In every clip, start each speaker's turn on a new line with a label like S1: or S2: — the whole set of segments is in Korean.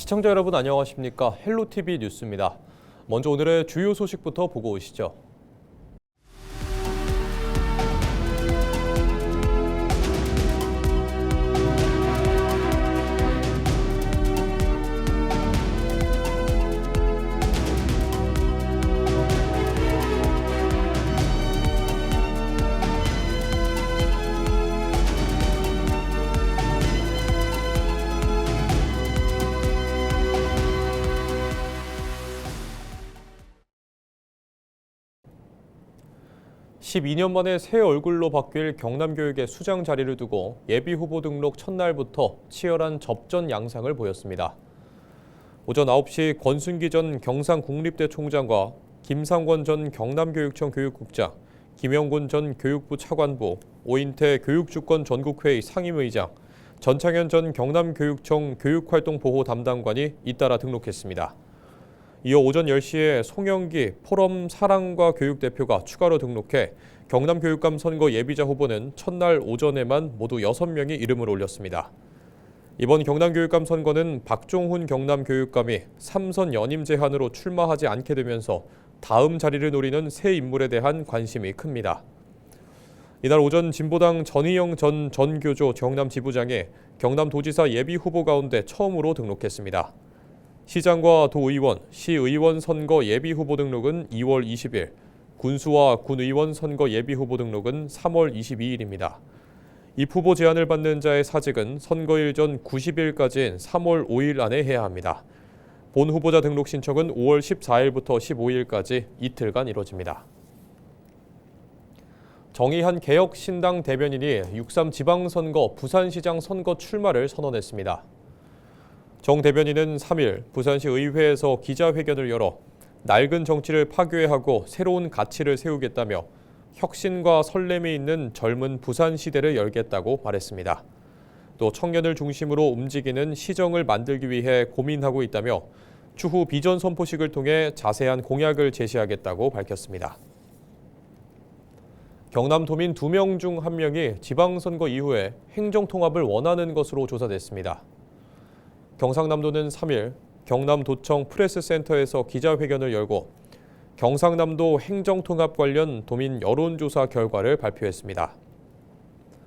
S1: 시청자 여러분 안녕하십니까? 헬로티비 뉴스입니다. 먼저 오늘의 주요 소식부터 보고 오시죠. 12년 만에 새 얼굴로 바뀔 경남교육의 수장 자리를 두고 예비후보 등록 첫날부터 치열한 접전 양상을 보였습니다. 오전 9시 권순기 전 경상국립대 총장과 김상권 전 경남교육청 교육국장, 김영곤 전 교육부 차관보, 오인태 교육주권 전국회의 상임의장, 전창현 전 경남교육청 교육활동보호 담당관이 잇따라 등록했습니다. 이어 오전 10시에 송영기 포럼 사랑과 교육대표가 추가로 등록해 경남교육감 선거 예비자 후보는 첫날 오전에만 모두 6명이 이름을 올렸습니다. 이번 경남교육감 선거는 박종훈 경남교육감이 3선 연임 제한으로 출마하지 않게 되면서 다음 자리를 노리는 새 인물에 대한 관심이 큽니다. 이날 오전 진보당 전희영 전 전교조 경남지부장이 경남도지사 예비후보 가운데 처음으로 등록했습니다. 시장과 도의원, 시의원 선거 예비후보 등록은 2월 20일, 군수와 군의원 선거 예비후보 등록은 3월 22일입니다. 입후보 제안을 받는 자의 사직은 선거일 전 90일까지인 3월 5일 안에 해야 합니다. 본 후보자 등록 신청은 5월 14일부터 15일까지 이틀간 이뤄집니다. 정의한 개혁신당 대변인이 6.3 지방선거 부산시장 선거 출마를 선언했습니다. 정 대변인은 3일 부산시 의회에서 기자회견을 열어 낡은 정치를 파괴하고 새로운 가치를 세우겠다며 혁신과 설렘이 있는 젊은 부산 시대를 열겠다고 말했습니다. 또 청년을 중심으로 움직이는 시정을 만들기 위해 고민하고 있다며 추후 비전 선포식을 통해 자세한 공약을 제시하겠다고 밝혔습니다. 경남도민 2명 중 1명이 지방선거 이후에 행정통합을 원하는 것으로 조사됐습니다. 경상남도는 3일 경남도청 프레스센터에서 기자회견을 열고 경상남도 행정통합 관련 도민 여론조사 결과를 발표했습니다.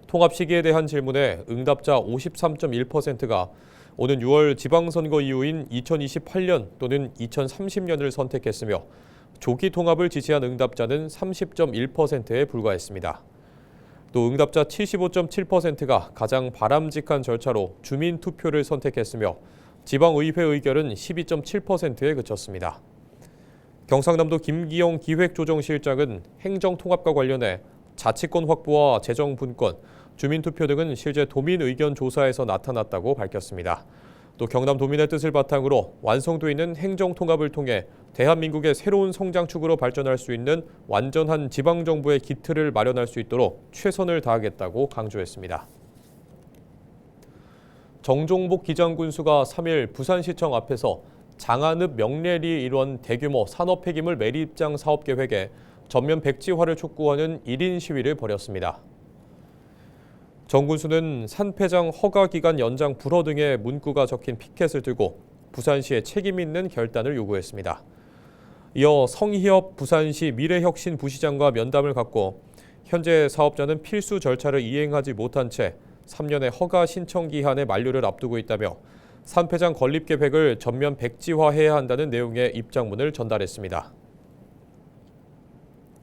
S1: 통합 시기에 대한 질문에 응답자 53.1%가 오는 6월 지방선거 이후인 2028년 또는 2030년을 선택했으며 조기 통합을 지지한 응답자는 30.1%에 불과했습니다. 또 응답자 75.7%가 가장 바람직한 절차로 주민투표를 선택했으며 지방의회 의결은 12.7%에 그쳤습니다. 경상남도 김기영 기획조정실장은 행정통합과 관련해 자치권 확보와 재정분권, 주민투표 등은 실제 도민 의견 조사에서 나타났다고 밝혔습니다. 또 경남도민의 뜻을 바탕으로 완성돼 있는 행정통합을 통해 대한민국의 새로운 성장축으로 발전할 수 있는 완전한 지방정부의 기틀을 마련할 수 있도록 최선을 다하겠다고 강조했습니다. 정종복 기장군수가 3일 부산시청 앞에서 장안읍 명례리 일원 대규모 산업 폐기물 매립장 사업 계획에 전면 백지화를 촉구하는 1인 시위를 벌였습니다. 정 군수는 산폐장 허가 기간 연장 불허 등의 문구가 적힌 피켓을 들고 부산시에 책임 있는 결단을 요구했습니다. 이어 성희엽 부산시 미래혁신 부시장과 면담을 갖고 현재 사업자는 필수 절차를 이행하지 못한 채 3년의 허가 신청 기한의 만료를 앞두고 있다며 산폐장 건립 계획을 전면 백지화해야 한다는 내용의 입장문을 전달했습니다.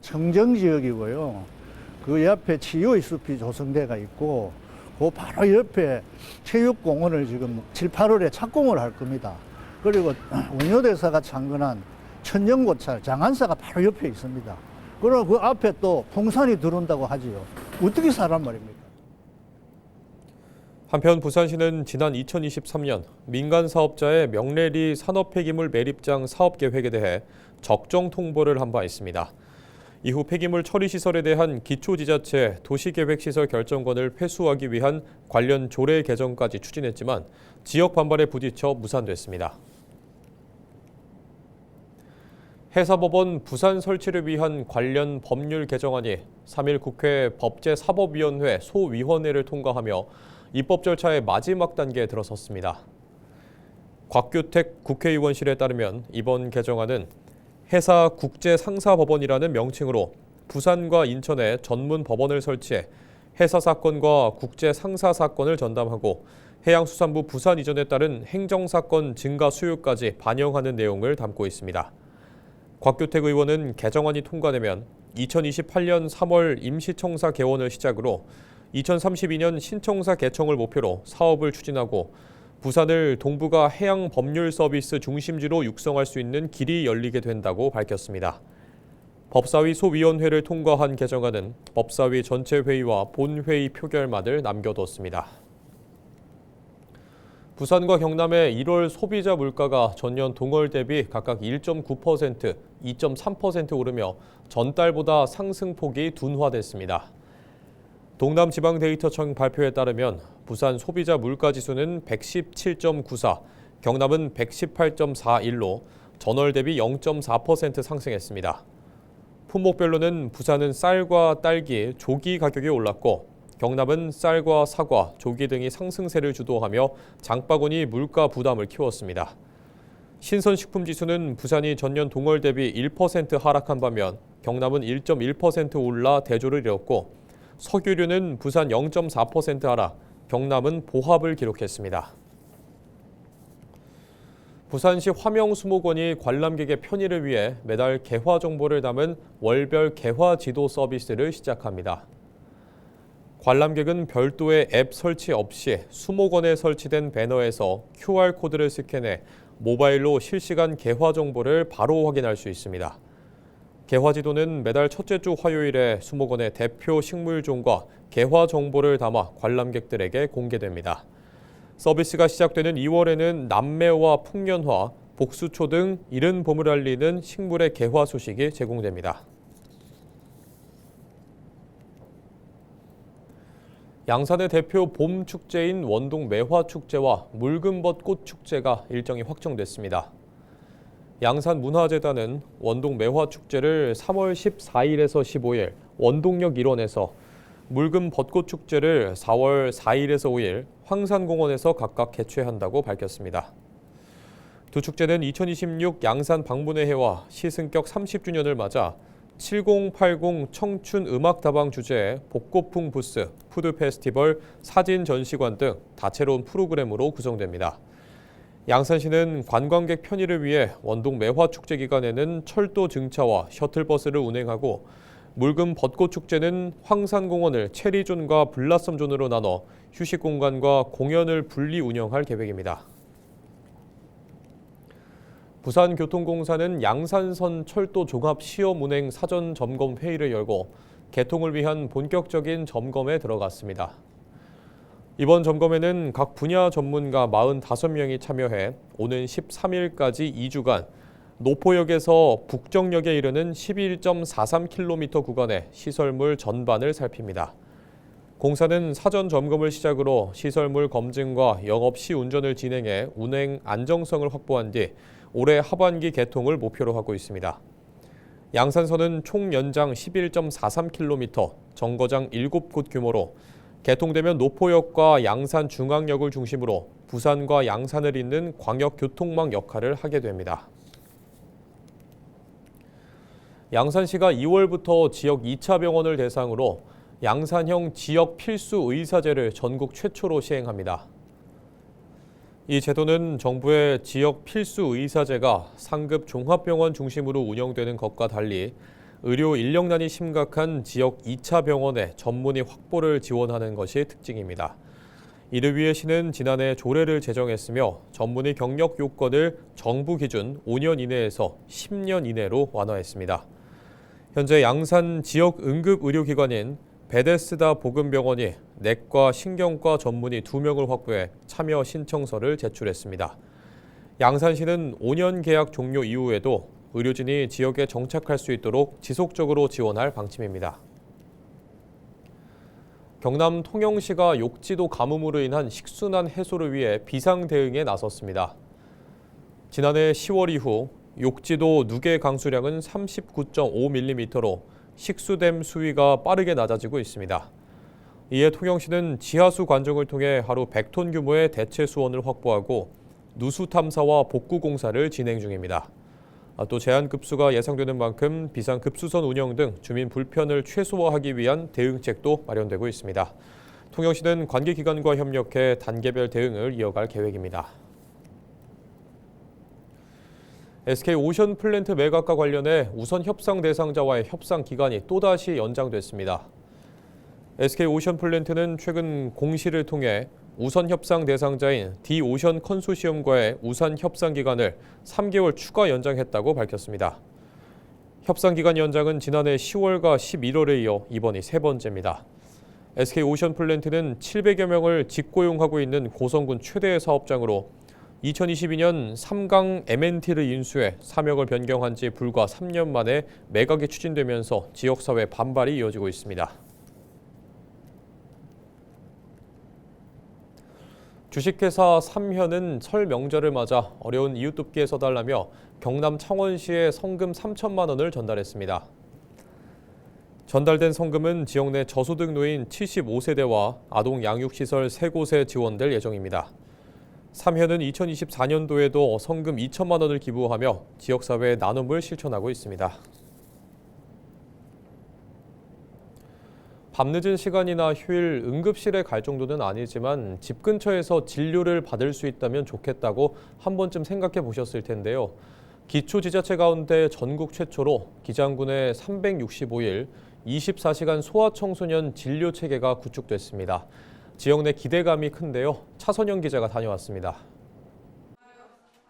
S2: 청정지역이고요. 그 옆에 치유의 숲이 조성대가 있고 그 바로 옆에 체육공원을 지금 7, 8월에 착공을 할 겁니다. 그리고 원효대사가 창건한 천년고찰 장안사가 바로 옆에 있습니다. 그리고 그 앞에 또 풍산이 들어온다고 하지요. 어떻게 사란 말입니까?
S1: 한편 부산시는 지난 2023년 민간 사업자의 명례리 산업폐기물 매립장 사업 계획에 대해 적정 통보를 한 바 있습니다. 이후 폐기물 처리 시설에 대한 기초지자체 도시계획시설 결정권을 회수하기 위한 관련 조례 개정까지 추진했지만 지역 반발에 부딪혀 무산됐습니다. 해사법원 부산 설치를 위한 관련 법률 개정안이 3일 국회 법제사법위원회 소위원회를 통과하며 입법 절차의 마지막 단계에 들어섰습니다. 곽규택 국회의원실에 따르면 이번 개정안은 해사 국제상사법원이라는 명칭으로 부산과 인천에 전문 법원을 설치해 해사 사건과 국제상사 사건을 전담하고 해양수산부 부산 이전에 따른 행정사건 증가 수요까지 반영하는 내용을 담고 있습니다. 곽규택 의원은 개정안이 통과되면 2028년 3월 임시청사 개원을 시작으로 2032년 신청사 개청을 목표로 사업을 추진하고 부산을 동북아 해양 법률 서비스 중심지로 육성할 수 있는 길이 열리게 된다고 밝혔습니다. 법사위 소위원회를 통과한 개정안은 법사위 전체 회의와 본회의 표결만을 남겨뒀습니다. 부산과 경남의 1월 소비자 물가가 전년 동월 대비 각각 1.9%, 2.3% 오르며 전달보다 상승폭이 둔화됐습니다. 동남지방데이터청 발표에 따르면 부산 소비자 물가지수는 117.94, 경남은 118.41로 전월 대비 0.4% 상승했습니다. 품목별로는 부산은 쌀과 딸기, 조기 가격이 올랐고 경남은 쌀과 사과, 조기 등이 상승세를 주도하며 장바구니 물가 부담을 키웠습니다. 신선식품지수는 부산이 전년 동월 대비 1% 하락한 반면 경남은 1.1% 올라 대조를 이뤘고 석유류는 부산 0.4% 하락, 경남은 보합을 기록했습니다. 부산시 화명수목원이 관람객의 편의를 위해 매달 개화 정보를 담은 월별 개화 지도 서비스를 시작합니다. 관람객은 별도의 앱 설치 없이 수목원에 설치된 배너에서 QR코드를 스캔해 모바일로 실시간 개화 정보를 바로 확인할 수 있습니다. 개화 지도는 매달 첫째 주 화요일에 수목원의 대표 식물종과 개화 정보를 담아 관람객들에게 공개됩니다. 서비스가 시작되는 2월에는 남매와 풍년화, 복수초 등 이른 봄을 알리는 식물의 개화 소식이 제공됩니다. 양산의 대표 봄 축제인 원동 매화축제와 묽은벗 꽃축제가 일정이 확정됐습니다. 양산문화재단은 원동 매화축제를 3월 14일에서 15일 원동역 일원에서 묽은 벚꽃 축제를 4월 4일에서 5일 황산공원에서 각각 개최한다고 밝혔습니다. 두 축제는 2026 양산 방문의 해와 시승격 30주년을 맞아 7080 청춘 음악다방 주제의 복고풍 부스, 푸드 페스티벌, 사진 전시관 등 다채로운 프로그램으로 구성됩니다. 양산시는 관광객 편의를 위해 원동 매화축제 기간에는 철도 증차와 셔틀버스를 운행하고 묽은 벚꽃 축제는 황산공원을 체리존과 블라썸존으로 나눠 휴식 공간과 공연을 분리 운영할 계획입니다. 부산교통공사는 양산선 철도 종합 시험 운행 사전 점검 회의를 열고 개통을 위한 본격적인 점검에 들어갔습니다. 이번 점검에는 각 분야 전문가 45명이 참여해 오는 13일까지 2주간 노포역에서 북정역에 이르는 11.43km 구간의 시설물 전반을 살핍니다. 공사는 사전 점검을 시작으로 시설물 검증과 영업 시 운전을 진행해 운행 안정성을 확보한 뒤 올해 하반기 개통을 목표로 하고 있습니다. 양산선은 총 연장 11.43km, 정거장 7곳 규모로 개통되면 노포역과 양산 중앙역을 중심으로 부산과 양산을 잇는 광역교통망 역할을 하게 됩니다. 양산시가 2월부터 지역 2차 병원을 대상으로 양산형 지역 필수 의사제를 전국 최초로 시행합니다. 이 제도는 정부의 지역 필수 의사제가 상급 종합병원 중심으로 운영되는 것과 달리 의료 인력난이 심각한 지역 2차 병원의 전문의 확보를 지원하는 것이 특징입니다. 이를 위해 시는 지난해 조례를 제정했으며 전문의 경력 요건을 정부 기준 5년 이내에서 10년 이내로 완화했습니다. 현재 양산 지역 응급의료기관인 베데스다 보건병원이 내과 신경과 전문의 2명을 확보해 참여 신청서를 제출했습니다. 양산시는 5년 계약 종료 이후에도 의료진이 지역에 정착할 수 있도록 지속적으로 지원할 방침입니다. 경남 통영시가 욕지도 가뭄으로 인한 식순환 해소를 위해 비상 대응에 나섰습니다. 지난해 10월 이후 욕지도 누계 강수량은 39.5mm로 식수댐 수위가 빠르게 낮아지고 있습니다. 이에 통영시는 지하수 관정을 통해 하루 100톤 규모의 대체 수원을 확보하고 누수 탐사와 복구 공사를 진행 중입니다. 또 제한급수가 예상되는 만큼 비상급수선 운영 등 주민 불편을 최소화하기 위한 대응책도 마련되고 있습니다. 통영시는 관계기관과 협력해 단계별 대응을 이어갈 계획입니다. SK오션플랜트 매각과 관련해 우선 협상 대상자와의 협상 기간이 또다시 연장됐습니다. SK오션플랜트는 최근 공시를 통해 우선 협상 대상자인 D오션 컨소시엄과의 우선 협상 기간을 3개월 추가 연장했다고 밝혔습니다. 협상 기간 연장은 지난해 10월과 11월에 이어 이번이 세 번째입니다. SK오션플랜트는 700여 명을 직고용하고 있는 고성군 최대 사업장으로 2022년 3강 MNT를 인수해 사명을 변경한 지 불과 3년 만에 매각이 추진되면서 지역사회 반발이 이어지고 있습니다. 주식회사 삼현은 설 명절을 맞아 어려운 이웃 돕기에 서달라며 경남 창원시에 성금 3천만 원을 전달했습니다. 전달된 성금은 지역 내 저소득 노인 75세대와 아동 양육시설 3곳에 지원될 예정입니다. 삼현은 2024년도에도 성금 2천만 원을 기부하며 지역사회의 나눔을 실천하고 있습니다. 밤늦은 시간이나 휴일 응급실에 갈 정도는 아니지만 집 근처에서 진료를 받을 수 있다면 좋겠다고 한 번쯤 생각해 보셨을 텐데요. 기초지자체 가운데 전국 최초로 기장군의 365일 24시간 소아청소년 진료 체계가 구축됐습니다. 지역 내 기대감이 큰데요. 차선영 기자가 다녀왔습니다.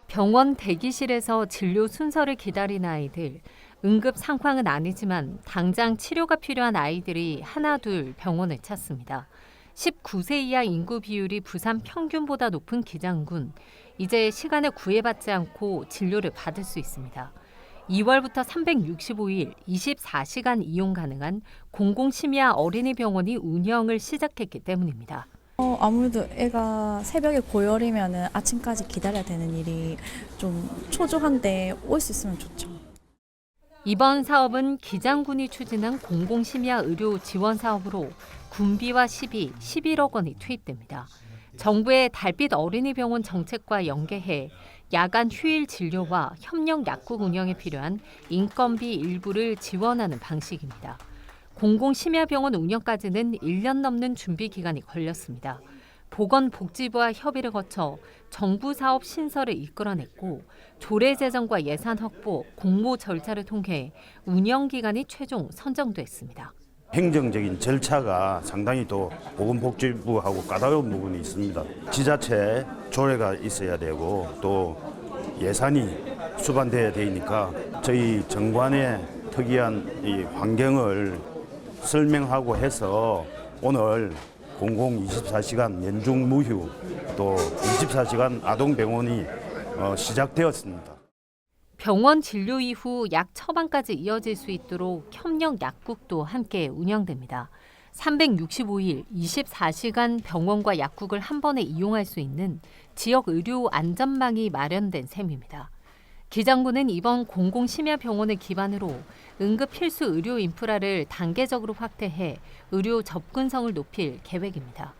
S3: 병원 대기실에서 진료 순서를 기다린 아이들. 응급 상황은 아니지만 당장 치료가 필요한 아이들이 하나둘 병원을 찾습니다. 19세 이하 인구 비율이 부산 평균보다 높은 기장군. 이제 시간을 구애받지 않고 진료를 받을 수 있습니다. 2월부터 365일 24시간 이용 가능한 공공심야 어린이병원이 운영을 시작했기 때문입니다.
S4: 아무래도 애가 새벽에 고열이면 아침까지 기다려야 되는 일이 좀 초조한데 올 수 있으면 좋죠.
S3: 이번 사업은 기장군이 추진한 공공심야 의료 지원 사업으로 군비와 시비 11억 원이 투입됩니다. 정부의 달빛 어린이병원 정책과 연계해 야간 휴일 진료와 협력 약국 운영에 필요한 인건비 일부를 지원하는 방식입니다. 공공심야병원 운영까지는 1년 넘는 준비 기간이 걸렸습니다. 보건복지부와 협의를 거쳐 정부 사업 신설을 이끌어냈고 조례 제정과 예산 확보, 공모 절차를 통해 운영 기간이 최종 선정됐습니다.
S5: 행정적인 절차가 상당히 또 보건복지부하고 까다로운 부분이 있습니다. 지자체 조례가 있어야 되고 또 예산이 수반돼야 되니까 저희 정관의 특이한 이 환경을 설명하고 해서 오늘 공공 24시간 연중 무휴 또 24시간 아동병원이 시작되었습니다.
S3: 병원 진료 이후 약 처방까지 이어질 수 있도록 협력 약국도 함께 운영됩니다. 365일 24시간 병원과 약국을 한 번에 이용할 수 있는 지역 의료 안전망이 마련된 셈입니다. 기장군은 이번 공공심야병원을 기반으로 응급 필수 의료 인프라를 단계적으로 확대해 의료 접근성을 높일 계획입니다.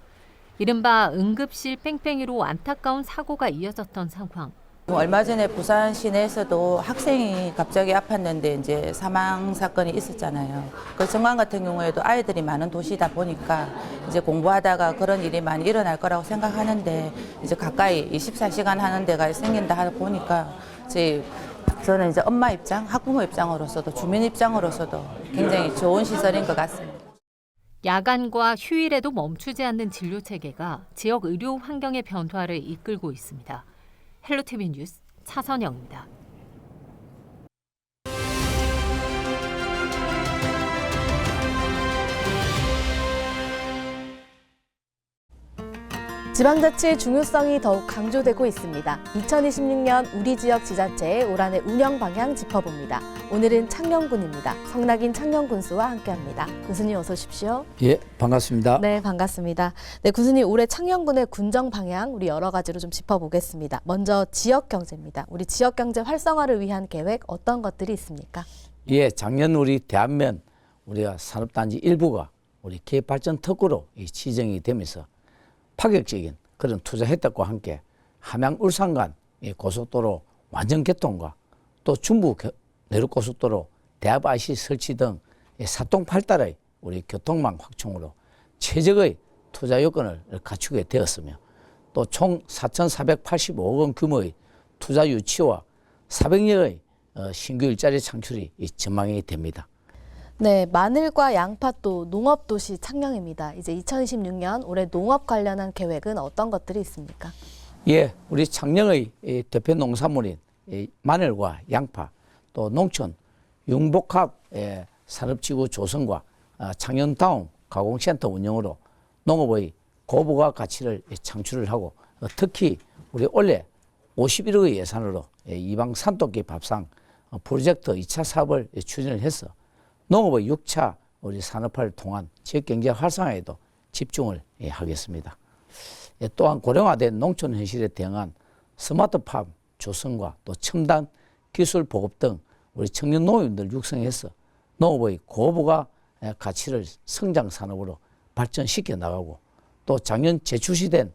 S3: 이른바 응급실 뺑뺑이로 안타까운 사고가 이어졌던 상황.
S6: 얼마 전에 부산 시내에서도 학생이 갑자기 아팠는데 이제 사망 사건이 있었잖아요. 그 정관 같은 경우에도 아이들이 많은 도시다 보니까 이제 공부하다가 그런 일이 많이 일어날 거라고 생각하는데 이제 가까이 24시간 하는 데가 생긴다 하다 보니까 저는 이제 엄마 입장, 학부모 입장으로서도 주민 입장으로서도 굉장히 좋은 시설인 것 같습니다.
S3: 야간과 휴일에도 멈추지 않는 진료 체계가 지역 의료 환경의 변화를 이끌고 있습니다. 헬로티비 뉴스 차선영입니다.
S7: 지방자치의 중요성이 더욱 강조되고 있습니다. 2026년 우리 지역 지자체의 올 한해 운영 방향 짚어봅니다. 오늘은 창녕군입니다. 성낙인 창녕군수와 함께합니다. 군수님 어서 오십시오.
S8: 예, 반갑습니다.
S7: 네, 반갑습니다. 네, 군수님 올해 창녕군의 군정 방향 우리 여러 가지로 좀 짚어보겠습니다. 먼저 지역 경제입니다. 우리 지역 경제 활성화를 위한 계획 어떤 것들이 있습니까?
S8: 예, 작년 우리 대안면 우리가 산업단지 일부가 우리 기업발전 특구로 지정이 되면서 파격적인 그런 투자 혜택과 함께 함양 울산 간 고속도로 완전 개통과 또 중부 내륙고속도로 대합 IC 설치 등 사통팔달의 우리 교통망 확충으로 최적의 투자 요건을 갖추게 되었으며 또 총 4,485억 원 규모의 투자 유치와 400여의 신규 일자리 창출이 전망이 됩니다.
S7: 네, 마늘과 양파 또 농업도시 창녕입니다. 이제 2026년 올해 농업 관련한 계획은 어떤 것들이 있습니까?
S8: 예, 우리 창녕의 대표 농산물인 마늘과 양파 또 농촌 융복합 산업지구 조성과 창녕다운 가공센터 운영으로 농업의 고부가 가치를 창출을 하고 특히 우리 올해 51억의 예산으로 이방 산토끼 밥상 프로젝트 2차 사업을 추진을 해서 농업의 6차 우리 산업화를 통한 지역경제 활성화에도 집중을 하겠습니다. 또한 고령화된 농촌 현실에 대응한 스마트팜 조성과 또 첨단 기술 보급 등 우리 청년 농업인들 육성해서 농업의 고부가 가치를 성장 산업으로 발전시켜 나가고 또 작년 재출시된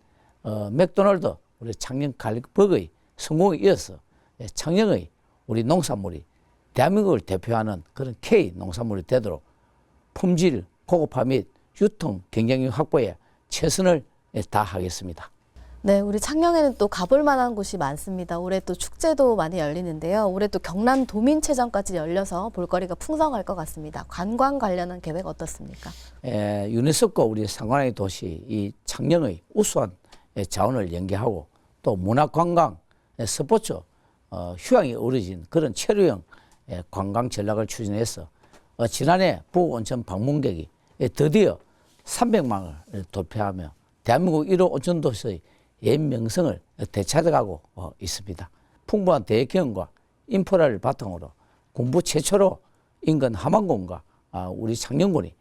S8: 맥도날드 우리 창녕 갈릭버거의 성공에 이어서 창녕의 우리 농산물이 대한민국을 대표하는 그런 K 농산물이 되도록 품질, 고급화 및 유통 경쟁력 확보에 최선을 다하겠습니다.
S7: 네, 우리 창녕에는 또 가볼 만한 곳이 많습니다. 올해 또 축제도 많이 열리는데요. 올해 또 경남 도민체전까지 열려서 볼거리가 풍성할 것 같습니다. 관광 관련한 계획 어떻습니까?
S8: 유네스코 우리 상관의 도시 이 창녕의 우수한 자원을 연계하고 또 문화관광, 스포츠, 휴양이 어우러진 그런 체류형 관광 전략을 추진해서 지난해 부온천 방문객이 드디어 300만을 돌파하며 대한민국 1호 온천도시의 옛 명성을 되찾아가고 있습니다. 풍부한 대경과 인프라를 바탕으로 군부 최초로 인근 함안군과 우리 창녕군이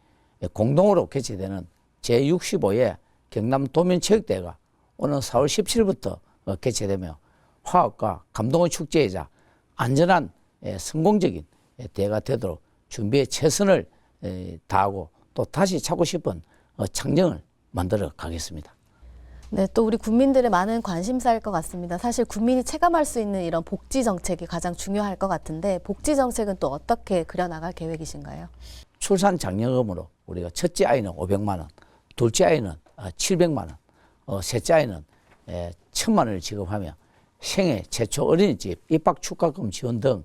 S8: 공동으로 개최되는 제65회 경남도민체육대회가 오는 4월 17일부터 개최되며 화합과 감동의 축제이자 안전한 성공적인 대회가 되도록 준비에 최선을 다하고 또 다시 찾고 싶은 창녕을 만들어 가겠습니다.
S7: 네, 또 우리 국민들의 많은 관심사일 것 같습니다. 사실 국민이 체감할 수 있는 이런 복지 정책이 가장 중요할 것 같은데 복지 정책은 또 어떻게 그려나갈 계획이신가요?
S8: 출산 장려금으로 우리가 첫째 아이는 500만 원, 둘째 아이는 700만 원, 셋째 아이는 1,000만 원을 지급하며 생애 최초 어린이집 입학 축가금 지원 등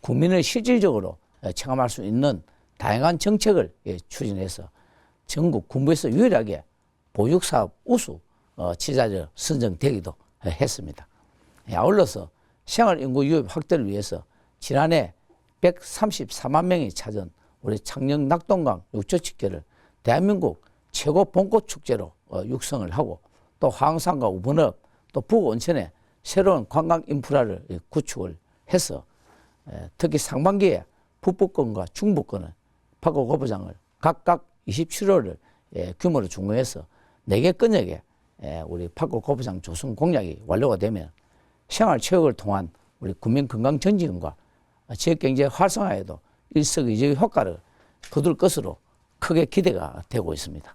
S8: 국민을 실질적으로 체감할 수 있는 다양한 정책을 추진해서 전국 군부에서 유일하게 보육사업 우수 지자체로 선정되기도 했습니다. 아울러서 생활인구 유입 확대를 위해서 지난해 134만 명이 찾은 우리 창녕 낙동강 육조축제를 대한민국 최고 봄꽃 축제로 육성을 하고 또 화항산과 우번읍 또 북온천에 새로운 관광 인프라를 구축을 해서 특히 상반기에 북부권과 중부권은 파고 고부장을 각각 27호를 규모로 준공해서 4개 권역에 우리 파고 고부장 조성 공약이 완료가 되면 생활체육을 통한 우리 국민 건강 정지금과 지역경제 활성화에도 일석이조의 효과를 거둘 것으로 크게 기대가 되고 있습니다.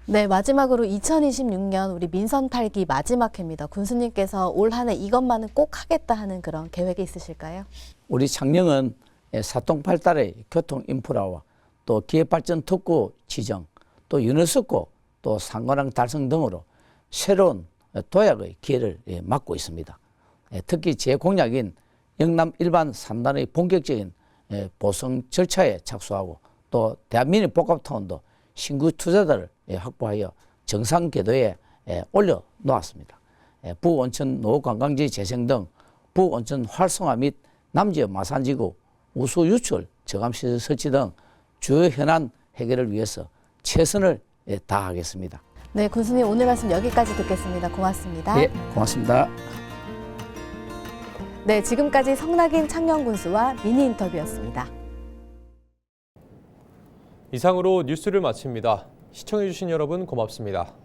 S7: 네, 마지막으로 2026년 우리 민선 8기 마지막 해입니다. 군수님께서 올 한 해 이것만은 꼭 하겠다 하는 그런 계획이 있으실까요?
S8: 우리 창녕은 사통팔달의 교통 인프라와 또 기업발전 특구 지정, 또 유네스코, 또 상관왕 달성 등으로 새로운 도약의 기회를 맞고 있습니다. 특히 제 공약인 영남 일반 3단의 본격적인 보성 절차에 착수하고 또 대한민국 복합타운도 신규 투자자를 확보하여 정상 궤도에 올려놓았습니다. 부온천 노후관광지 재생 등 부온천 활성화 및 남지역 마산지구 우수 유출 저감시설 설치 등 주요 현안 해결을 위해서 최선을 다하겠습니다.
S7: 네, 군수님 오늘 말씀 여기까지 듣겠습니다. 고맙습니다.
S8: 네, 고맙습니다.
S7: 네, 지금까지 성낙인 창녕군수와 미니 인터뷰였습니다.
S1: 이상으로 뉴스를 마칩니다. 시청해주신 여러분 고맙습니다.